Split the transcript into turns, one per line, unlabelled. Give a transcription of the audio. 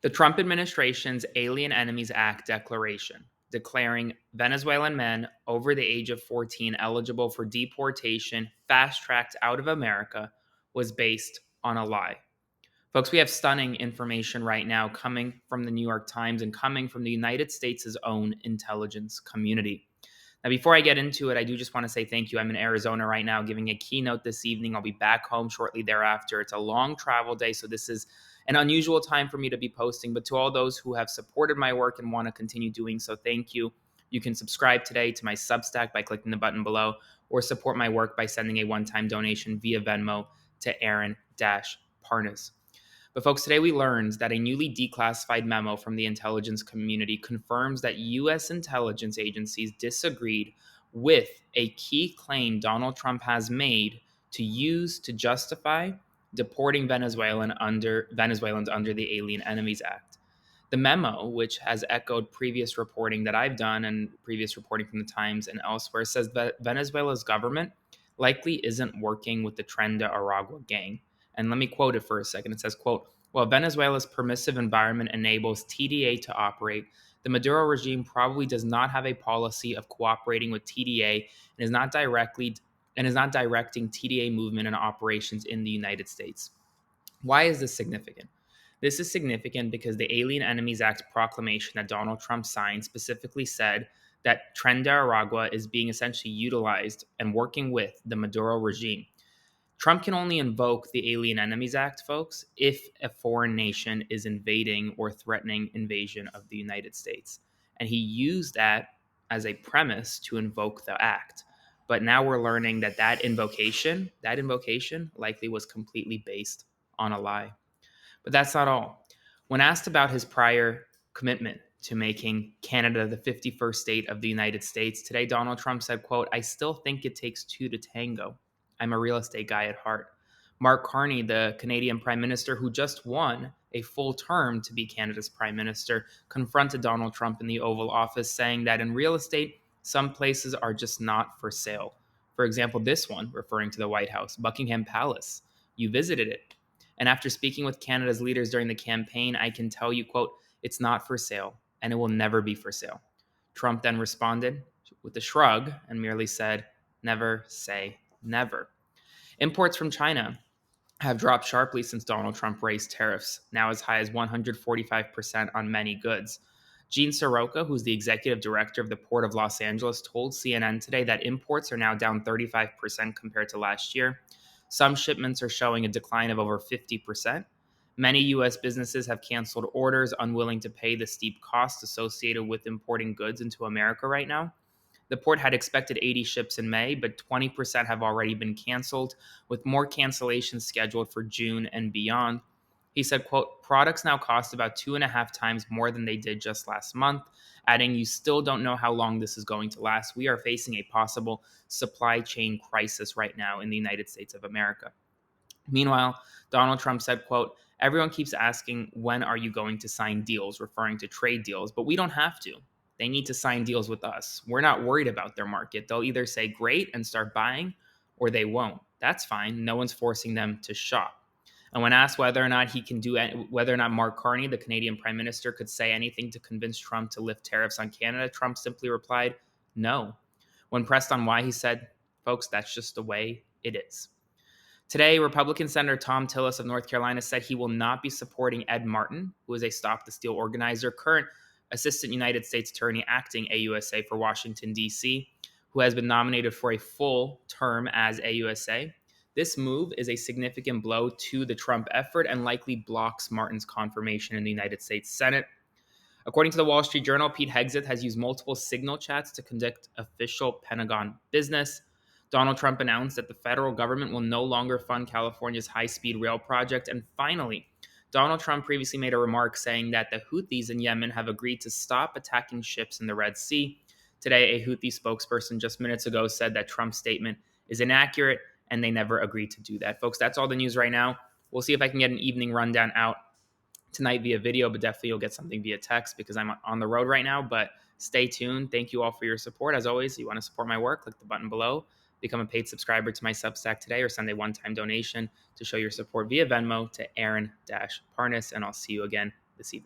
The Trump administration's Alien Enemies Act declaration, declaring Venezuelan men over the age of 14 eligible for deportation fast tracked out of America, was based on a lie. Folks, we have stunning information right now coming from the New York Times and coming from the United States' own intelligence community. Now, before I get into it, I do just want to say thank you. I'm in Arizona right now giving a keynote this evening. I'll be back home shortly thereafter. It's a long travel day, so this is an unusual time for me to be posting. But to all those who have supported my work and want to continue doing so, thank you. You can subscribe today to my Substack by clicking the button below, or support my work by sending a one-time donation via Venmo to Aaron-Parnas. But folks, today we learned that a newly declassified memo from the intelligence community confirms that U.S. intelligence agencies disagreed with a key claim Donald Trump has made to use to justify deporting Venezuelans under the Alien Enemies Act. The memo, which has echoed previous reporting that I've done and previous reporting from the Times and elsewhere, says that Venezuela's government likely isn't working with the Tren de Aragua gang. And let me quote it for a second. It says, quote, "While Venezuela's permissive environment enables TDA to operate, the Maduro regime probably does not have a policy of cooperating with TDA and is not directing TDA movement and operations in the United States." Why is this significant? This is significant because the Alien Enemies Act proclamation that Donald Trump signed specifically said that Tren de Aragua is being essentially utilized and working with the Maduro regime. Trump can only invoke the Alien Enemies Act, folks, if a foreign nation is invading or threatening invasion of the United States. And he used that as a premise to invoke the act. But now we're learning that that invocation likely was completely based on a lie. But that's not all. When asked about his prior commitment to making Canada the 51st state of the United States, today Donald Trump said, quote, "I still think it takes two to tango. I'm a real estate guy at heart." Mark Carney, the Canadian Prime Minister who just won a full term to be Canada's Prime Minister, confronted Donald Trump in the Oval Office, saying that in real estate, some places are just not for sale. For example, this one, referring to the White House, Buckingham Palace. You visited it. And after speaking with Canada's leaders during the campaign, I can tell you, quote, "It's not for sale, and it will never be for sale." Trump then responded with a shrug and merely said, "Never say never." Imports from China have dropped sharply since Donald Trump raised tariffs, now as high as 145% on many goods. Gene Soroka, who's the executive director of the Port of Los Angeles, told CNN today that imports are now down 35% compared to last year. Some shipments are showing a decline of over 50%. Many U.S. businesses have canceled orders, unwilling to pay the steep costs associated with importing goods into America right now. The port had expected 80 ships in May, but 20% have already been canceled, with more cancellations scheduled for June and beyond. He said, quote, "Products now cost about 2.5 times more than they did just last month," adding, "You still don't know how long this is going to last. We are facing a possible supply chain crisis right now in the United States of America." Meanwhile, Donald Trump said, quote, "Everyone keeps asking, when are you going to sign deals," referring to trade deals, "but we don't have to. They need to sign deals with us. We're not worried about their market. They'll either say great and start buying, or they won't. That's fine. No one's forcing them to shop." And when asked whether or not Mark Carney, the Canadian Prime Minister, could say anything to convince Trump to lift tariffs on Canada, Trump simply replied, "No." When pressed on why, he said, "Folks, that's just the way it is." Today, Republican Senator Tom Tillis of North Carolina said he will not be supporting Ed Martin, who is a Stop the Steal organizer, current Assistant United States Attorney acting AUSA for Washington, D.C., who has been nominated for a full term as AUSA. This move is a significant blow to the Trump effort and likely blocks Martin's confirmation in the United States Senate. According to the Wall Street Journal, Pete Hegseth has used multiple signal chats to conduct official Pentagon business. Donald Trump announced that the federal government will no longer fund California's high-speed rail project. And finally, Donald Trump previously made a remark saying that the Houthis in Yemen have agreed to stop attacking ships in the Red Sea. Today, a Houthi spokesperson just minutes ago said that Trump's statement is inaccurate and they never agreed to do that. Folks, that's all the news right now. We'll see if I can get an evening rundown out tonight via video, but definitely you'll get something via text because I'm on the road right now. But stay tuned. Thank you all for your support. As always, if you want to support my work, click the button below. Become a paid subscriber to my Substack today or send a one-time donation to show your support via Venmo to Aaron-Parnas, and I'll see you again this evening.